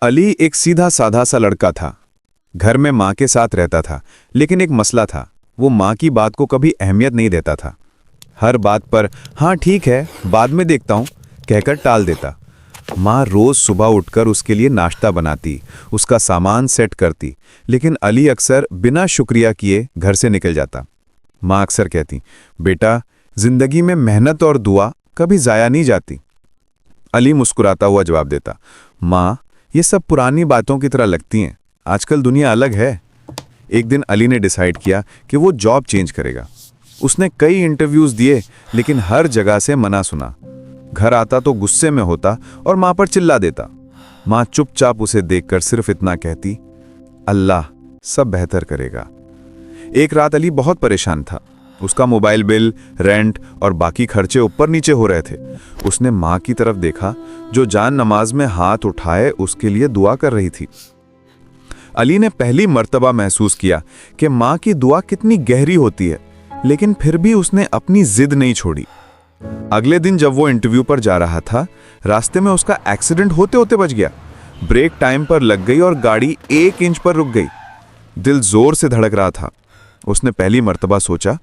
अली एक सीधा साधा सा लड़का था। घर में माँ के साथ रहता था, लेकिन एक मसला था। वो माँ की बात को कभी अहमियत नहीं देता था। हर बात पर हाँ ठीक है, बाद में देखता हूँ कहकर टाल देता। माँ रोज सुबह उठकर उसके लिए नाश्ता बनाती, उसका सामान सेट करती, लेकिन अली अक्सर बिना शुक्रिया किए घर से निकल जाता। माँ अक्सर कहती, बेटा, जिंदगी में मेहनत और दुआ कभी जाया नहीं जाती। अली मुस्कुराता हुआ जवाब देता, माँ, ये सब पुरानी बातों की तरह लगती हैं, आजकल दुनिया अलग है। एक दिन अली ने डिसाइड किया कि वो जॉब चेंज करेगा। उसने कई इंटरव्यूज दिए, लेकिन हर जगह से मना सुना। घर आता तो गुस्से में होता और माँ पर चिल्ला देता। माँ चुपचाप उसे देखकर सिर्फ इतना कहती, अल्लाह सब बेहतर करेगा। एक रात अली बहुत परेशान था। उसका मोबाइल बिल, रेंट और बाकी खर्चे ऊपर नीचे हो रहे थे। उसने माँ की तरफ देखा, जो जान नमाज में हाथ उठाए उसके लिए दुआ कर रही थी। अली ने पहली मर्तबा महसूस किया कि माँ की दुआ कितनी गहरी होती है, लेकिन फिर भी उसने अपनी जिद नहीं छोड़ी। अगले दिन जब वो इंटरव्यू पर जा रहा था, रास्ते में उसका एक्सीडेंट होते होते बच गया। ब्रेक टाइम पर लग गई और गाड़ी 1 इंच पर रुक गई। दिल जोर से धड़क रहा था। उसने पहली मर्तबा सोचा,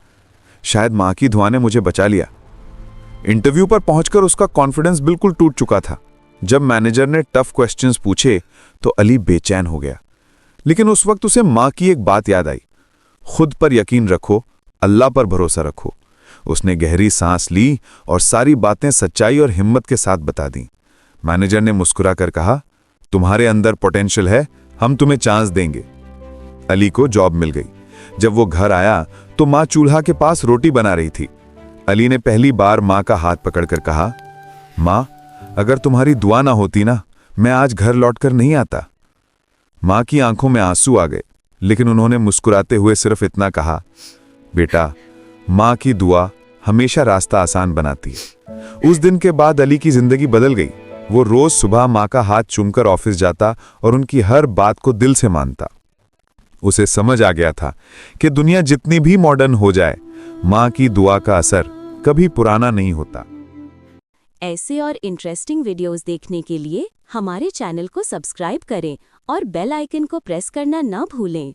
शायद माँ की दुआ ने मुझे बचा लिया। इंटरव्यू पर पहुंचकर उसका कॉन्फिडेंस बिल्कुल टूट चुका था। जब मैनेजर ने टफ क्वेश्चंस पूछे तो अली बेचैन हो गया। लेकिन उस वक्त उसे माँ की एक बात याद आई, खुद पर यकीन रखो, अल्लाह पर भरोसा रखो। उसने गहरी सांस ली और सारी बातें सच्चाई और हिम्मत के साथ बता दी। मैनेजर ने मुस्कुराकर कहा, तुम्हारे अंदर पोटेंशियल है, हम तुम्हें चांस देंगे। अली को जॉब मिल गई। जब वो घर आया तो माँ चूल्हा के पास रोटी बना रही थी। अली ने पहली बार माँ का हाथ पकड़कर कहा, माँ, अगर तुम्हारी दुआ ना होती ना, मैं आज घर लौटकर नहीं आता। माँ की आंखों में आंसू आ गए, लेकिन उन्होंने मुस्कुराते हुए सिर्फ इतना कहा, बेटा, माँ की दुआ हमेशा रास्ता आसान बनाती है। उस दिन के बाद अली की जिंदगी बदल गई। वो रोज सुबह माँ का हाथ चूमकर ऑफिस जाता और उनकी हर बात को दिल से मानता। उसे समझ आ गया था कि दुनिया जितनी भी मॉडर्न हो जाए, माँ की दुआ का असर कभी पुराना नहीं होता। ऐसे और इंटरेस्टिंग वीडियोस देखने के लिए हमारे चैनल को सब्सक्राइब करें और बेल आइकन को प्रेस करना ना भूलें।